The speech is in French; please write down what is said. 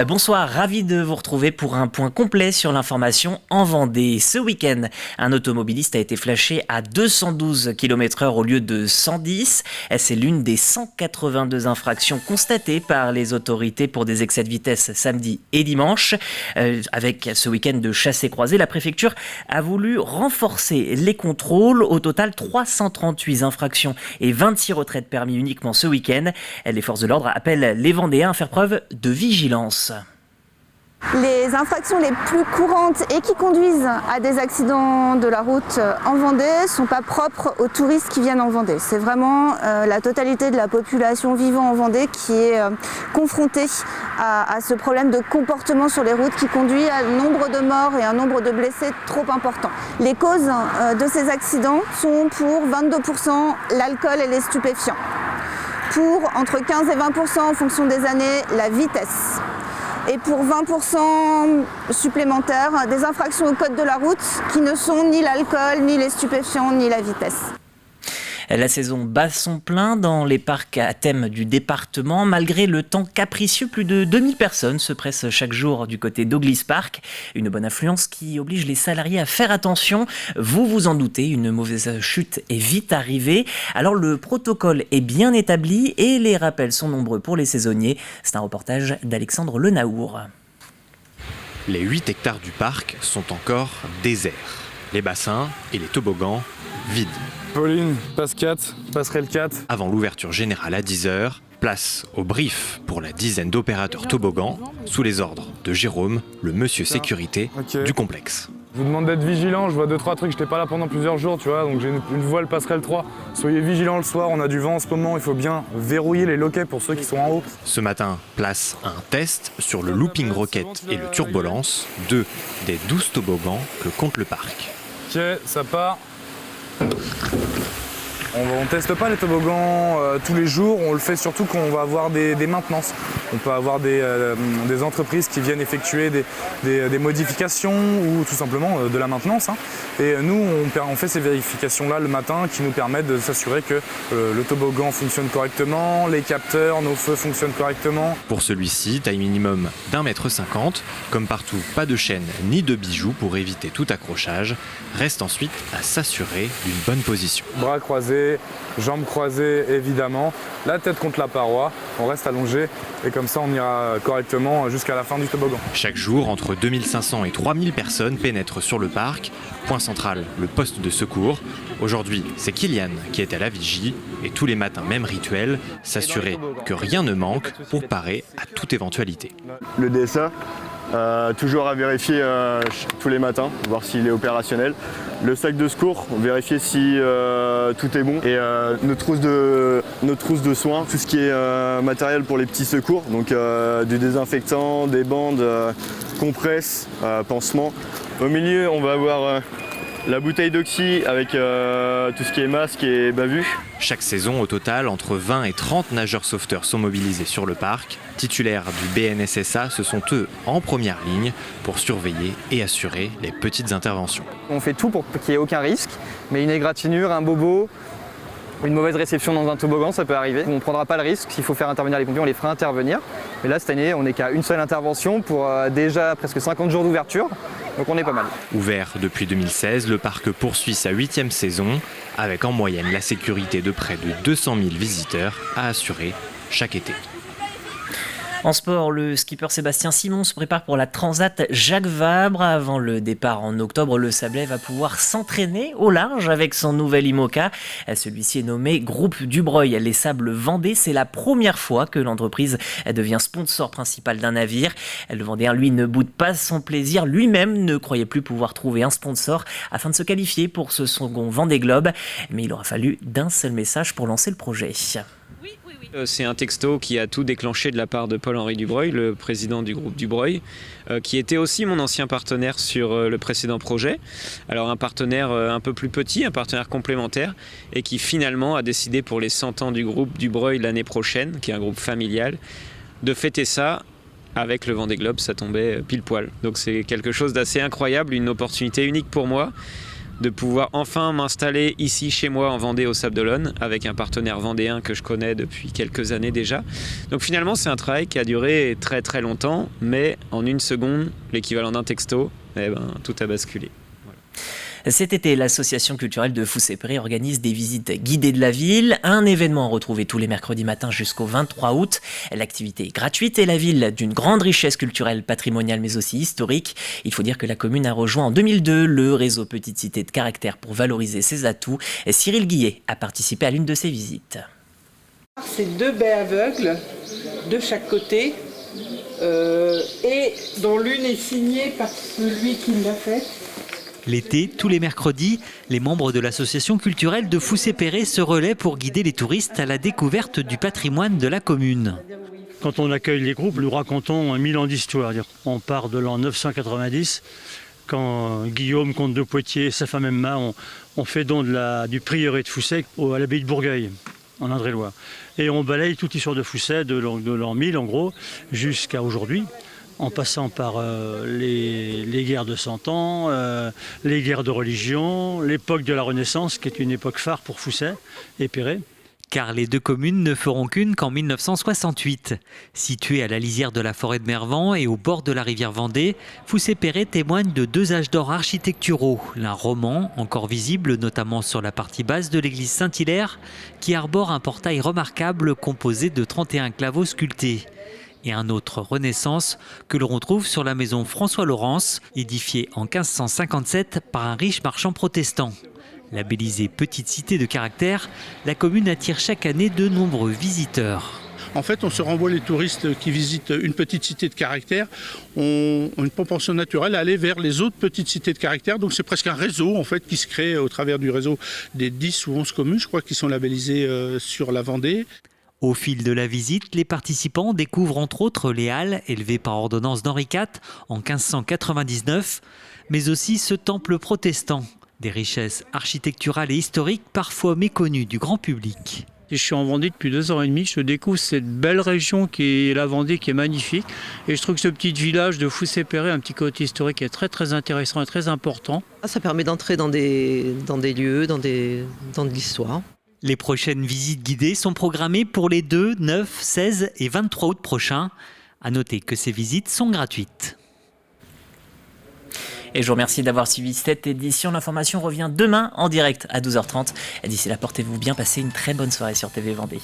Bonsoir, ravi de vous retrouver pour un point complet sur l'information en Vendée. Ce week-end, un automobiliste a été flashé à 212 km/h au lieu de 110. C'est l'une des 182 infractions constatées par les autorités pour des excès de vitesse samedi et dimanche. Avec ce week-end de chassé-croisé, la préfecture a voulu renforcer les contrôles. Au total, 338 infractions et 26 retraits de permis uniquement ce week-end. Les forces de l'ordre appellent les Vendéens à faire preuve de vigilance. Les infractions les plus courantes et qui conduisent à des accidents de la route en Vendée ne sont pas propres aux touristes qui viennent en Vendée. C'est vraiment la totalité de la population vivant en Vendée qui est confrontée à ce problème de comportement sur les routes qui conduit à un nombre de morts et un nombre de blessés trop important. Les causes de ces accidents sont pour 22% l'alcool et les stupéfiants. Pour entre 15 et 20% en fonction des années, la vitesse. Et pour 20% supplémentaires, des infractions au code de la route qui ne sont ni l'alcool, ni les stupéfiants, ni la vitesse. La saison bat son plein dans les parcs à thème du département. Malgré le temps capricieux, plus de 2000 personnes se pressent chaque jour du côté d'Auglis Park. Une bonne influence qui oblige les salariés à faire attention. Vous vous en doutez, une mauvaise chute est vite arrivée. Alors le protocole est bien établi et les rappels sont nombreux pour les saisonniers. C'est un reportage d'Alexandre Lenaour. Les 8 hectares du parc sont encore déserts. Les bassins et les toboggans vides. Pauline, passe 4, passerelle 4. Avant l'ouverture générale à 10h, place au brief pour la dizaine d'opérateurs toboggans sous les ordres de Jérôme, le monsieur sécurité du complexe. Je vous demande d'être vigilant, je vois 2-3 trucs, j'étais pas là pendant plusieurs jours, tu vois, donc j'ai une voile passerelle 3. Soyez vigilants le soir, on a du vent en ce moment, il faut bien verrouiller les loquets pour ceux qui sont en haut. Ce matin, place à un test sur le looping rocket et le turbulence, 2 des 12 toboggans que compte le parc. Ok, ça part. On teste pas les toboggans tous les jours, on le fait surtout quand on va avoir des maintenances. On peut avoir des entreprises qui viennent effectuer des modifications ou tout simplement de la maintenance. Et nous, on fait ces vérifications-là le matin qui nous permettent de s'assurer que le toboggan fonctionne correctement, les capteurs, nos feux fonctionnent correctement. Pour celui-ci, taille minimum d'1,50 m. Comme partout, pas de chaîne ni de bijoux pour éviter tout accrochage. Reste ensuite à s'assurer d'une bonne position. Bras croisés, jambes croisées évidemment, la tête contre la paroi, on reste allongé et comme ça on ira correctement jusqu'à la fin du toboggan. Chaque jour, entre 2500 et 3000 personnes pénètrent sur le parc. Point central, le poste de secours. Aujourd'hui, c'est Kylian qui est à la vigie et tous les matins, même rituel, s'assurer que rien ne manque pour parer à toute éventualité. Le DSA, toujours à vérifier tous les matins, voir s'il est opérationnel. Le sac de secours, vérifier si tout est bon. Et notre trousse de soins, tout ce qui est matériel pour les petits secours, donc du désinfectant, des bandes, compresses, pansements. Au milieu, on va avoir la bouteille d'oxy avec tout ce qui est masque et bavus. Chaque saison, au total, entre 20 et 30 nageurs sauveteurs sont mobilisés sur le parc. Titulaires du BNSSA, ce sont eux en première ligne pour surveiller et assurer les petites interventions. On fait tout pour qu'il n'y ait aucun risque, mais une égratignure, un bobo, une mauvaise réception dans un toboggan, ça peut arriver. On ne prendra pas le risque, s'il faut faire intervenir les pompiers, on les fera intervenir. Mais là, cette année, on n'est qu'à une seule intervention pour déjà presque 50 jours d'ouverture, donc on est pas mal. Ouvert depuis 2016, le parc poursuit sa 8e saison, avec en moyenne la sécurité de près de 200 000 visiteurs à assurer chaque été. En sport, le skipper Sébastien Simon se prépare pour la Transat Jacques Vabre. Avant le départ en octobre, le Sablais va pouvoir s'entraîner au large avec son nouvel IMOCA. Celui-ci est nommé Groupe Dubreuil. Les Sables Vendée, c'est la première fois que l'entreprise devient sponsor principal d'un navire. Le Vendéen, lui, ne boude pas son plaisir. Lui-même ne croyait plus pouvoir trouver un sponsor afin de se qualifier pour ce second Vendée Globe. Mais il aura fallu d'un seul message pour lancer le projet. C'est un texto qui a tout déclenché de la part de Paul-Henri Dubreuil, le président du groupe Dubreuil, qui était aussi mon ancien partenaire sur le précédent projet. Alors un partenaire un peu plus petit, un partenaire complémentaire, et qui finalement a décidé pour les 100 ans du groupe Dubreuil l'année prochaine, qui est un groupe familial, de fêter ça avec le Vendée Globe. Ça tombait pile poil. Donc c'est quelque chose d'assez incroyable, une opportunité unique pour moi de pouvoir enfin m'installer ici chez moi en Vendée au Sable d'Olonne avec un partenaire vendéen que je connais depuis quelques années déjà. Donc finalement c'est un travail qui a duré très très longtemps, mais en une seconde, l'équivalent d'un texto, tout a basculé. Cet été, l'association culturelle de Foussé-Péré organise des visites guidées de la ville, un événement à retrouver tous les mercredis matins jusqu'au 23 août. L'activité est gratuite et la ville d'une grande richesse culturelle, patrimoniale mais aussi historique. Il faut dire que la commune a rejoint en 2002 le réseau Petite Cité de Caractère pour valoriser ses atouts. Et Cyril Guillet a participé à l'une de ces visites. C'est 2 baies aveugles de chaque côté et dont l'une est signée par celui qui l'a faite. L'été, tous les mercredis, les membres de l'association culturelle de Foussé-Péré se relaient pour guider les touristes à la découverte du patrimoine de la commune. Quand on accueille les groupes, nous racontons 1000 ans d'histoire. On part de l'an 990, quand Guillaume, comte de Poitiers, et sa femme Emma ont fait don du prieuré de Foussé à l'abbaye de Bourgueil, en Indre-et-Loire. Et on balaye toute l'histoire de Foussé, de l'an 1000 en gros, jusqu'à aujourd'hui, en passant par les guerres de 100 ans, les guerres de religion, l'époque de la Renaissance, qui est une époque phare pour Foussé et Péré. Car les 2 communes ne feront qu'une qu'en 1968. Située à la lisière de la forêt de Mervan et au bord de la rivière Vendée, Foussé-Péré témoigne de 2 âges d'or architecturaux. L'un roman, encore visible notamment sur la partie basse de l'église Saint-Hilaire, qui arbore un portail remarquable composé de 31 claveaux sculptés. Et un autre Renaissance que l'on retrouve sur la maison François-Laurence, édifiée en 1557 par un riche marchand protestant. Labellisée Petite Cité de Caractère, la commune attire chaque année de nombreux visiteurs. En fait, on se renvoie les touristes qui visitent une petite cité de caractère, ont une propension naturelle à aller vers les autres petites cités de caractère. Donc c'est presque un réseau en fait, qui se crée au travers du réseau des 10 ou 11 communes, je crois, qui sont labellisées sur la Vendée. Au fil de la visite, les participants découvrent entre autres les halles élevées par ordonnance d'Henri IV en 1599, mais aussi ce temple protestant, des richesses architecturales et historiques parfois méconnues du grand public. Je suis en Vendée depuis 2 ans et demi, je découvre cette belle région qui est la Vendée, qui est magnifique. Et je trouve que ce petit village de Foussé-Péré, un petit côté historique, est très très intéressant et très important. Ça permet d'entrer dans des lieux, dans de l'histoire. Les prochaines visites guidées sont programmées pour les 2, 9, 16 et 23 août prochains. À noter que ces visites sont gratuites. Et je vous remercie d'avoir suivi cette édition. L'information revient demain en direct à 12h30. D'ici là, portez-vous bien, passez une très bonne soirée sur TV Vendée.